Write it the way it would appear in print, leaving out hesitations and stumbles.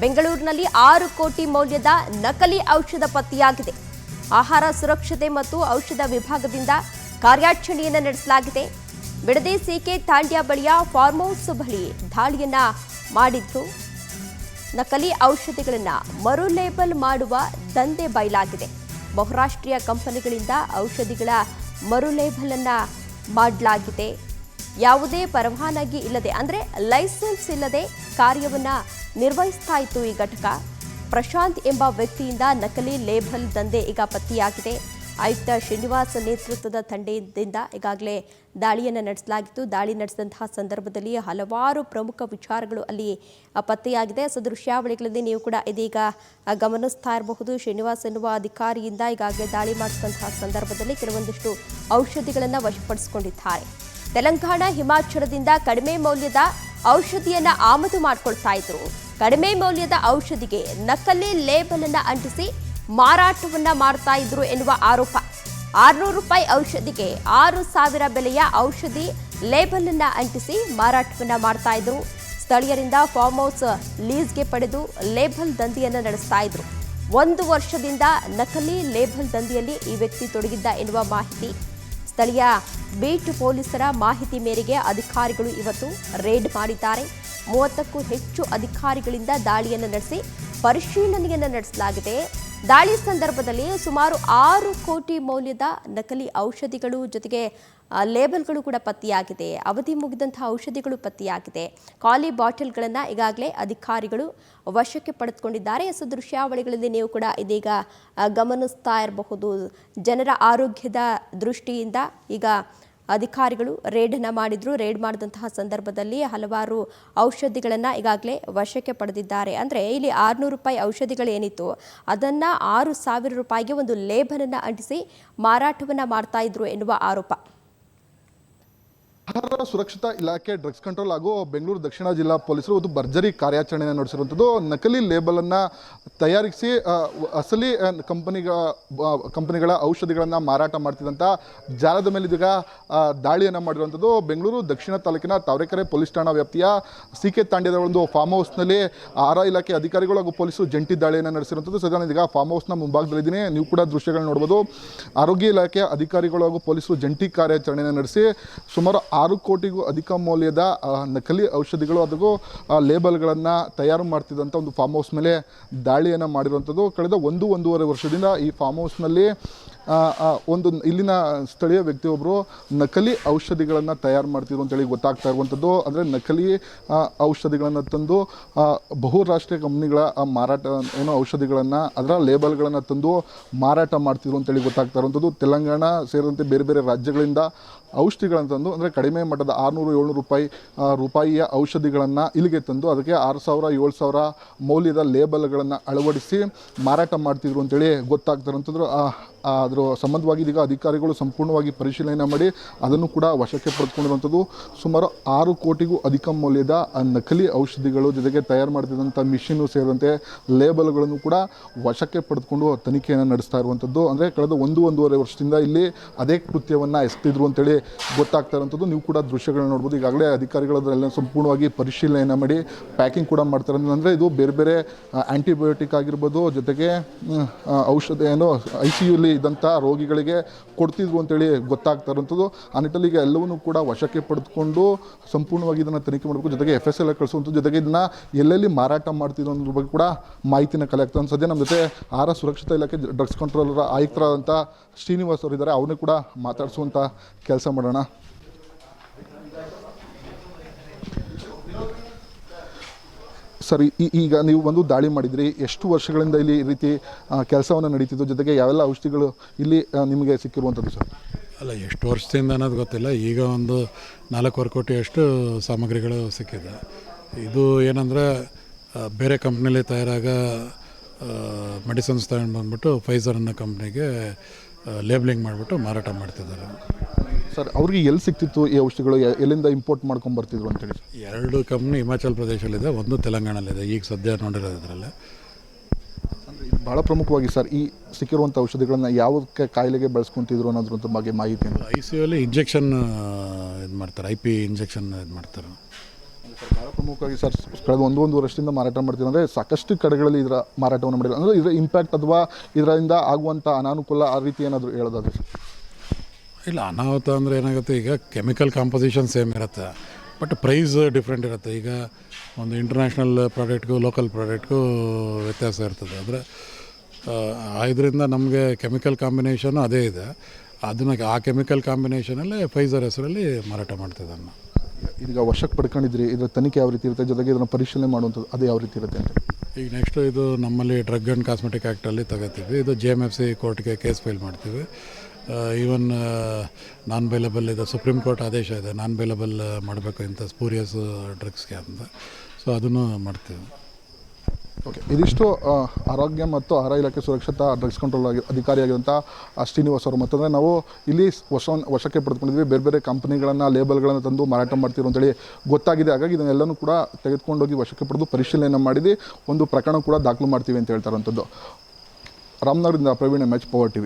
ಬೆಂಗಳೂರಿನಲ್ಲಿ 6 ಕೋಟಿ ಮೌಲ್ಯದ ನಕಲಿ ಔಷಧ ಪತ್ತೆಯಾಗಿದೆ. ಆಹಾರ ಸುರಕ್ಷತೆ ಮತ್ತು ಔಷಧ ವಿಭಾಗದಿಂದ ಕಾರ್ಯಾಚರಣೆಯನ್ನು ನಡೆಸಲಾಗಿದೆ. ಬಿಡದಿ ಸಿಕೆ ತಾಂಡ್ಯ ಬಳಿಯ ಫಾರ್ಮ್ ಹೌಸ್ ಬಳಿ ದಾಳಿಯನ್ನ ಮಾಡಿದ್ದು ನಕಲಿ ಔಷಧಿಗಳನ್ನು ಮರು ಲೇಬಲ್ ಮಾಡುವ ದಂಧೆ ಬಯಲಾಗಿದೆ. ಬಹುರಾಷ್ಟ್ರೀಯ ಕಂಪನಿಗಳಿಂದ ಔಷಧಿಗಳ ಮರು ಲೇಬಲ್ ಅನ್ನ ಮಾಡಲಾಗಿದೆ. ಯಾವುದೇ ಪರವಾನಗಿ ಇಲ್ಲದೆ ಅಂದರೆ ಲೈಸೆನ್ಸ್ ಇಲ್ಲದೆ ಕಾರ್ಯವನ್ನ ನಿರ್ವಹಿಸ್ತಾ ಇತ್ತು ಈ ಘಟಕ. ಪ್ರಶಾಂತ್ ಎಂಬ ವ್ಯಕ್ತಿಯಿಂದ ನಕಲಿ ಲೇಬಲ್ ದಂಧೆ ಈಗ ಪತ್ತೆಯಾಗಿದೆ. ಆಯುಕ್ತ ಶ್ರೀನಿವಾಸ್ ನೇತೃತ್ವದ ತಂಡದಿಂದ ಈಗಾಗಲೇ ದಾಳಿಯನ್ನು ನಡೆಸಲಾಗಿತ್ತು. ದಾಳಿ ನಡೆಸಿದಂತಹ ಸಂದರ್ಭದಲ್ಲಿ ಹಲವಾರು ಪ್ರಮುಖ ವಿಚಾರಗಳು ಅಲ್ಲಿ ಪತ್ತೆಯಾಗಿದೆ. ದೃಶ್ಯಾವಳಿಗಳಲ್ಲಿ ನೀವು ಕೂಡ ಇದೀಗ ಗಮನಿಸ್ತಾ ಇರಬಹುದು. ಶ್ರೀನಿವಾಸ್ ಎನ್ನುವ ಅಧಿಕಾರಿಯಿಂದ ಈಗಾಗಲೇ ದಾಳಿ ಮಾಡಿಸಿದಂತಹ ಸಂದರ್ಭದಲ್ಲಿ ಕೆಲವೊಂದಿಷ್ಟು ಔಷಧಿಗಳನ್ನು ವಶಪಡಿಸಿಕೊಂಡಿದ್ದಾರೆ. ತೆಲಂಗಾಣ ಹಿಮಾಚಲದಿಂದ ಕಡಿಮೆ ಮೌಲ್ಯದ ಔಷಧಿಯನ್ನು ಆಮದು ಮಾಡಿಕೊಳ್ತಾ ಇದ್ರು. ಕಡಿಮೆ ಮೌಲ್ಯದ ಔಷಧಿಗೆ ನಕಲಿ ಲೇಬಲ್ ಅನ್ನು ಅಂಟಿಸಿ ಮಾರಾಟವನ್ನ ಮಾಡ್ತಾ ಇದ್ರು ಎನ್ನುವ ಆರೋಪ. 600 ರೂಪಾಯಿ ಔಷಧಿಗೆ 6,000 ಬೆಲೆಯ ಔಷಧಿ ಲೇಬಲ್ ಅನ್ನ ಅಂಟಿಸಿ ಮಾರಾಟವನ್ನ ಮಾಡ್ತಾ ಇದ್ರು. ಸ್ಥಳೀಯರಿಂದ ಫಾರ್ಮ್ ಹೌಸ್ ಲೀಸ್ಗೆ ಪಡೆದು ಲೇಬಲ್ ದಂಧೆಯನ್ನು ನಡೆಸ್ತಾ ಇದ್ರು. 1 ವರ್ಷದಿಂದ ನಕಲಿ ಲೇಬಲ್ ದಂಧೆಯಲ್ಲಿ ಈ ವ್ಯಕ್ತಿ ತೊಡಗಿದ್ದ ಎನ್ನುವ ಮಾಹಿತಿ. ಸ್ಥಳೀಯ ಬೀಟ್ ಪೊಲೀಸರ ಮಾಹಿತಿ ಮೇರೆಗೆ ಅಧಿಕಾರಿಗಳು ಇವತ್ತು ರೇಡ್ ಮಾಡಿದ್ದಾರೆ. 30ಕ್ಕೂ ಹೆಚ್ಚು ಅಧಿಕಾರಿಗಳಿಂದ ದಾಳಿಯನ್ನು ನಡೆಸಿ ಪರಿಶೀಲನೆಯನ್ನು ನಡೆಸಲಾಗಿದೆ. ದಾಳಿ ಸಂದರ್ಭದಲ್ಲಿ ಸುಮಾರು 6 ಕೋಟಿ ಮೌಲ್ಯದ ನಕಲಿ ಔಷಧಿಗಳು ಜೊತೆಗೆ ಲೇಬಲ್ಗಳು ಕೂಡ ಪತ್ತೆಯಾಗಿದೆ. ಅವಧಿ ಮುಗಿದಂತಹ ಔಷಧಿಗಳು ಪತ್ತೆಯಾಗಿದೆ. ಖಾಲಿ ಬಾಟಲ್ಗಳನ್ನು ಈಗಾಗಲೇ ಅಧಿಕಾರಿಗಳು ವಶಕ್ಕೆ ಪಡೆದುಕೊಂಡಿದ್ದಾರೆ. ದೃಶ್ಯಾವಳಿಗಳಲ್ಲಿ ನೀವು ಕೂಡ ಇದೀಗ ಗಮನಿಸ್ತಾ ಇರಬಹುದು. ಜನರ ಆರೋಗ್ಯದ ದೃಷ್ಟಿಯಿಂದ ಈಗ ಅಧಿಕಾರಿಗಳು ರೇಡನ್ನು ಮಾಡಿದ್ರು. ರೇಡ್ ಮಾಡಿದಂತಹ ಸಂದರ್ಭದಲ್ಲಿ ಹಲವಾರು ಔಷಧಿಗಳನ್ನು ಈಗಾಗಲೇ ವಶಕ್ಕೆ ಪಡೆದಿದ್ದಾರೆ. ಅಂದರೆ ಇಲ್ಲಿ 600 ರೂಪಾಯಿ ಔಷಧಿಗಳೇನಿತ್ತು ಅದನ್ನು 6,000 ರೂಪಾಯಿಗೆ ಒಂದು ಲೇಬಲನ್ನು ಅಂಟಿಸಿ ಮಾರಾಟವನ್ನು ಮಾಡ್ತಾ ಇದ್ರು ಎನ್ನುವ ಆರೋಪ. ಆಹಾರ ಸುರಕ್ಷತಾ ಇಲಾಖೆ ಡ್ರಗ್ಸ್ ಕಂಟ್ರೋಲ್ ಹಾಗೂ ಬೆಂಗಳೂರು ದಕ್ಷಿಣ ಜಿಲ್ಲಾ ಪೊಲೀಸರು ಒಂದು ಭರ್ಜರಿ ಕಾರ್ಯಾಚರಣೆಯನ್ನು ನಡೆಸಿರುವಂಥದ್ದು. ನಕಲಿ ಲೇಬಲನ್ನು ತಯಾರಿಸಿ ಅಸಲಿ ಕಂಪನಿಗಳ ಔಷಧಿಗಳನ್ನು ಮಾರಾಟ ಮಾಡ್ತಿದ್ದಂಥ ಜಾಲದ ಮೇಲೆ ಇದೀಗ ದಾಳಿಯನ್ನು ಮಾಡಿರುವಂಥದ್ದು. ಬೆಂಗಳೂರು ದಕ್ಷಿಣ ತಾಲೂಕಿನ ತಾವರೆಕೆರೆ ಪೊಲೀಸ್ ಠಾಣಾ ವ್ಯಾಪ್ತಿಯ ಸಿಕೆ ತಾಂಡ್ಯದ ಒಂದು ಫಾರ್ಮ್ ಹೌಸ್ನಲ್ಲಿ ಆಹಾರ ಇಲಾಖೆ ಅಧಿಕಾರಿಗಳು ಹಾಗೂ ಪೊಲೀಸರು ಜಂಟಿ ದಾಳಿಯನ್ನು ನಡೆಸಿರುವಂಥದ್ದು. ಸದ್ಯ ಇದೀಗ ಫಾರ್ಮ್ ಹೌಸ್ನ ಮುಂಭಾಗದಲ್ಲಿದ್ದೀನಿ. ನೀವು ಕೂಡ ದೃಶ್ಯಗಳು ನೋಡ್ಬೋದು. ಆರೋಗ್ಯ ಇಲಾಖೆ ಅಧಿಕಾರಿಗಳು ಹಾಗೂ ಪೊಲೀಸರು ಜಂಟಿ ಕಾರ್ಯಾಚರಣೆಯನ್ನು ನಡೆಸಿ ಸುಮಾರು 6 ಕೋಟಿಗೂ ಅಧಿಕ ಮೌಲ್ಯದ ನಕಲಿ ಔಷಧಿಗಳು ಹಾಗೂ ಲೇಬಲ್ಗಳನ್ನು ತಯಾರು ಮಾಡ್ತಿದ್ದಂಥ ಒಂದು ಫಾರ್ಮ್ ಹೌಸ್ ಮೇಲೆ ದಾಳಿಯನ್ನು ಮಾಡಿರುವಂಥದ್ದು. ಕಳೆದ 1-1.5 ವರ್ಷದಿಂದ ಈ ಫಾರ್ಮ್ ಹೌಸ್ನಲ್ಲಿ ಇಲ್ಲಿನ ಸ್ಥಳೀಯ ವ್ಯಕ್ತಿಯೊಬ್ಬರು ನಕಲಿ ಔಷಧಿಗಳನ್ನು ತಯಾರು ಮಾಡ್ತಿದ್ರು ಅಂತೇಳಿ ಗೊತ್ತಾಗ್ತಾ ಇರುವಂಥದ್ದು. ಅಂದರೆ ನಕಲಿ ಔಷಧಿಗಳನ್ನು ತಂದು ಬಹುರಾಷ್ಟ್ರೀಯ ಕಂಪ್ನಿಗಳ ಮಾರಾಟ ಔಷಧಿಗಳನ್ನು ಅದರ ಲೇಬಲ್ಗಳನ್ನು ತಂದು ಮಾರಾಟ ಮಾಡ್ತಿದ್ರು ಅಂತೇಳಿ ಗೊತ್ತಾಗ್ತಾ ಇರುವಂಥದ್ದು. ತೆಲಂಗಾಣ ಸೇರಿದಂತೆ ಬೇರೆ ಬೇರೆ ರಾಜ್ಯಗಳಿಂದ ಔಷಧಿಗಳನ್ನು ತಂದು ಅಂದರೆ ಕಡಿಮೆ ಮಟ್ಟದ 600-700 ರೂಪಾಯಿಯ ಔಷಧಿಗಳನ್ನು ಇಲ್ಲಿಗೆ ತಂದು ಅದಕ್ಕೆ 6,000-7,000 ಮೌಲ್ಯದ ಲೇಬಲ್ಗಳನ್ನು ಅಳವಡಿಸಿ ಮಾರಾಟ ಮಾಡ್ತಿದ್ರು ಅಂತೇಳಿ ಗೊತ್ತಾಗ್ತಾ ಇರುವಂಥದ್ದು. ಅದರ ಸಂಬಂಧವಾಗಿ ಇದೀಗ ಅಧಿಕಾರಿಗಳು ಸಂಪೂರ್ಣವಾಗಿ ಪರಿಶೀಲನೆ ಮಾಡಿ ಅದನ್ನು ಕೂಡ ವಶಕ್ಕೆ ಪಡೆದುಕೊಂಡಿರುವಂಥದ್ದು. ಸುಮಾರು 6 ಕೋಟಿಗೂ ಅಧಿಕ ಮೌಲ್ಯದ ನಕಲಿ ಔಷಧಿಗಳು ಜೊತೆಗೆ ತಯಾರು ಮಾಡ್ತಿದ್ದಂಥ ಮಿಷಿನು ಸೇರಿದಂತೆ ಲೇಬಲ್ಗಳನ್ನು ಕೂಡ ವಶಕ್ಕೆ ಪಡೆದುಕೊಂಡು ತನಿಖೆಯನ್ನು ನಡೆಸ್ತಾ ಇರುವಂಥದ್ದು. ಅಂದರೆ ಕಳೆದ 1-1.5 ವರ್ಷದಿಂದ ಇಲ್ಲಿ ಅದೇ ಕೃತ್ಯವನ್ನು ಎಸಗ್ತಿದ್ರು ಅಂತೇಳಿ ಗೊತ್ತಾಗ್ತಾ ಇರುವಂಥದ್ದು. ನೀವು ಕೂಡ ದೃಶ್ಯಗಳನ್ನ ನೋಡ್ಬೋದು. ಈಗಾಗಲೇ ಅಧಿಕಾರಿಗಳು ಅದರೆಲ್ಲ ಸಂಪೂರ್ಣವಾಗಿ ಪರಿಶೀಲನೆಯನ್ನು ಮಾಡಿ ಪ್ಯಾಕಿಂಗ್ ಕೂಡ ಮಾಡ್ತಾರೆ. ಅಂದರೆ ಇದು ಬೇರೆ ಬೇರೆ ಆ್ಯಂಟಿಬಯೋಟಿಕ್ ಆಗಿರ್ಬೋದು, ಜೊತೆಗೆ ಔಷಧ ICUಲಿ ಇದ್ದಂಥ ರೋಗಿಗಳಿಗೆ ಕೊಡ್ತಿದ್ರು ಅಂತೇಳಿ ಗೊತ್ತಾಗ್ತಾ ಇರುವಂಥದ್ದು. ಆ ನಿಟ್ಟಲ್ಲಿ ಈಗ ಎಲ್ಲವನ್ನೂ ಕೂಡ ವಶಕ್ಕೆ ಪಡೆದುಕೊಂಡು ಸಂಪೂರ್ಣವಾಗಿ ಇದನ್ನು ತನಿಖೆ ಮಾಡಬೇಕು. ಜೊತೆಗೆ FSL ಕಳಿಸುವಂಥದ್ದು, ಜೊತೆಗೆ ಇದನ್ನು ಎಲ್ಲೆಲ್ಲಿ ಮಾರಾಟ ಮಾಡ್ತಿದ್ರು ಅನ್ನೋದ್ರ ಬಗ್ಗೆ ಕೂಡ ಮಾಹಿತಿನ ಕಲೆ ಆಗ್ತದೆ. ಸದ್ಯ ನಮ್ಮ ಜೊತೆ ಆಹಾರ ಸುರಕ್ಷತಾ ಇಲಾಖೆ ಡ್ರಗ್ಸ್ ಕಂಟ್ರೋಲರ್ ಆಯುಕ್ತರಾದಂಥ ಶ್ರೀನಿವಾಸ್ ಅವರು ಇದ್ದಾರೆ. ಅವನೇ ಕೂಡ ಮಾತಾಡಿಸುವಂಥ ಕೆಲಸ ಮಾಡೋಣ. ಸರಿ, ಈಗ ನೀವು ಒಂದು ದಾಳಿ ಮಾಡಿದ್ರಿ. ಎಷ್ಟು ವರ್ಷಗಳಿಂದ ಇಲ್ಲಿ ಈ ರೀತಿ ಕೆಲಸವನ್ನು ನಡೀತಿದ್ದು, ಜೊತೆಗೆ ಯಾವೆಲ್ಲ ಔಷಧಿಗಳು ಇಲ್ಲಿ ನಿಮಗೆ ಸಿಕ್ಕಿರುವಂಥದ್ದು ಸರ್? ಅಲ್ಲ, ಎಷ್ಟು ವರ್ಷದಿಂದ ಅನ್ನೋದು ಗೊತ್ತಿಲ್ಲ. ಈಗ ಒಂದು 4.25 ಕೋಟಿಯಷ್ಟು ಸಾಮಗ್ರಿಗಳು ಸಿಕ್ಕಿದೆ. ಇದು ಏನಂದರೆ ಬೇರೆ ಕಂಪ್ನಿಲಿ ತಯಾರಾಗ ಮೆಡಿಸಿನ್ಸ್ ತಗೊಂಡು ಬಂದ್ಬಿಟ್ಟು ಫೈಸರ್ ಅನ್ನೋ ಕಂಪ್ನಿಗೆ ಲೇಬ್ಲಿಂಗ್ ಮಾಡಿಬಿಟ್ಟು ಮಾರಾಟ ಮಾಡ್ತಿದ್ದಾರೆ. ಸರ್, ಅವ್ರಿಗೆ ಎಲ್ಲಿ ಸಿಕ್ತಿತ್ತು ಈ ಔಷಧಿಗಳು? ಎಲ್ಲಿಂದ ಇಂಪೋರ್ಟ್ ಮಾಡ್ಕೊಂಡು ಬರ್ತಿದ್ರು ಅಂತೇಳಿ? 2 ಕಂಪ್ನಿ ಹಿಮಾಚಲ್ ಪ್ರದೇಶಲ್ಲಿದೆ, ಒಂದು ತೆಲಂಗಾಣಲ್ಲಿದೆ. ಈಗ ಸದ್ಯ ನೋಡಿರೋದು ಇದರಲ್ಲಿ ಭಾಳ ಪ್ರಮುಖವಾಗಿ ಸರ್, ಈ ಸಿಕ್ಕಿರುವಂಥ ಔಷಧಿಗಳನ್ನು ಯಾವುದಕ್ಕೆ ಕಾಯಿಲೆಗೆ ಬಳಸ್ಕೊತಿದ್ರು ಅನ್ನೋದ್ರ ಬಗ್ಗೆ ಮಾಹಿತಿ? ICUಲಿ ಇಂಜೆಕ್ಷನ್ ಇದು ಮಾಡ್ತಾರೆ, IP ಇಂಜೆಕ್ಷನ್ ಇದು ಮಾಡ್ತಾರೆ. ಬಹಳ ಪ್ರಮುಖವಾಗಿ ಸರ್ ಕಳೆದ ಒಂದೂವರೆ ವರ್ಷದಿಂದ ಮಾರಾಟ ಮಾಡ್ತೀವಿ ಅಂದರೆ ಸಾಕಷ್ಟು ಕಡೆಗಳಲ್ಲಿ ಇದರ ಮಾರಾಟವನ್ನು ಮಾಡಿಲ್ಲ ಅಂದರೆ ಇದರ ಇಂಪ್ಯಾಕ್ಟ್ ಅಥವಾ ಇದರಿಂದ ಆಗುವಂಥ ಅನಾನುಕೂಲ ಆ ರೀತಿ ಏನಾದರೂ ಹೇಳೋದಾದ್ರೆ ಸರ್? ಇಲ್ಲ, ಅನಾಹುತ ಅಂದರೆ ಏನಾಗುತ್ತೆ, ಈಗ ಕೆಮಿಕಲ್ ಕಾಂಪೋಸಿಷನ್ ಸೇಮ್ ಇರುತ್ತೆ, ಬಟ್ ಪ್ರೈಸ್ ಡಿಫ್ರೆಂಟ್ ಇರುತ್ತೆ. ಈಗ ಒಂದು ಇಂಟರ್ನ್ಯಾಷನಲ್ ಪ್ರಾಡಕ್ಟ್ಗೂ ಲೋಕಲ್ ಪ್ರಾಡಕ್ಟ್ಗೂ ವ್ಯತ್ಯಾಸ ಇರ್ತದೆ. ಅಂದರೆ ಇದರಿಂದ ನಮಗೆ ಕೆಮಿಕಲ್ ಕಾಂಬಿನೇಷನ್ ಅದೇ ಇದೆ, ಅದನ್ನು ಆ ಕೆಮಿಕಲ್ ಕಾಂಬಿನೇಷನಲ್ಲೇ ಫೈಸರ್ ಹೆಸರಲ್ಲಿ ಮಾರಾಟ ಮಾಡ್ತಿದ್ದನ್ನು. ಈಗ ವಶಕ್ಕೆ ಪಡ್ಕೊಂಡಿದ್ರಿ, ಇದರ ತನಿಖೆ ಯಾವ ರೀತಿ ಇರುತ್ತೆ, ಜೊತೆಗೆ ಇದನ್ನು ಪರಿಶೀಲನೆ ಮಾಡುವಂಥದ್ದು ಅದು ಯಾವ ರೀತಿ ಇರುತ್ತೆ ಅಂತ? ಈಗ ನೆಕ್ಸ್ಟು ಇದು ನಮ್ಮಲ್ಲಿ ಡ್ರಗ್ ಆ್ಯಂಡ್ ಕಾಸ್ಮೆಟಿಕ್ ಆ್ಯಕ್ಟಲ್ಲಿ ತಗೋತೀವಿ. ಇದು JMFC ಕೋರ್ಟ್ಗೆ ಕೇಸ್ ಫೈಲ್ ಮಾಡ್ತೀವಿ. ಈವನ್ ನಾನ್ ಬೈಲಬಲ್ ಇದೆ, ಸುಪ್ರೀಂ ಕೋರ್ಟ್ ಆದೇಶ ಇದೆ ನಾನ್ ಬೈಲಬಲ್ ಮಾಡಬೇಕು ಇಂಥ ಸ್ಪೂರಿಯಸ್ ಡ್ರಗ್ಸ್ಗೆ ಅಂತ. ಸೊ ಅದನ್ನು ಮಾಡ್ತೀವಿ. ಓಕೆ, ಇದಿಷ್ಟು ಆರೋಗ್ಯ ಮತ್ತು ಆಹಾರ ಇಲಾಖೆ ಸುರಕ್ಷತಾ ಡ್ರಗ್ಸ್ ಕಂಟ್ರೋಲ್ ಅಧಿಕಾರಿಯಾಗಿರುವಂಥ ಶ್ರೀನಿವಾಸ್ ಅವರು. ಮತ್ತಂದರೆ ನಾವು ಇಲ್ಲಿ ವಶಕ್ಕೆ ಪಡೆದುಕೊಂಡಿದ್ವಿ, ಬೇರೆ ಬೇರೆ ಕಂಪನಿಗಳನ್ನು ಲೇಬಲ್ಗಳನ್ನು ತಂದು ಮಾರಾಟ ಮಾಡ್ತಿರೋ ಅಂತೇಳಿ ಗೊತ್ತಾಗಿದೆ. ಹಾಗಾಗಿ ಇದನ್ನೆಲ್ಲನೂ ಕೂಡ ತೆಗೆದುಕೊಂಡೋಗಿ ವಶಕ್ಕೆ ಪಡೆದು ಪರಿಶೀಲನೆ ಮಾಡಿ ಒಂದು ಪ್ರಕರಣ ಕೂಡ ದಾಖಲು ಮಾಡ್ತೀವಿ ಅಂತ ಹೇಳ್ತಾರಂಥದ್ದು. ರಾಮನಗರದಿಂದ ಪ್ರವೀಣ್ MH, ಪವರ್ TV.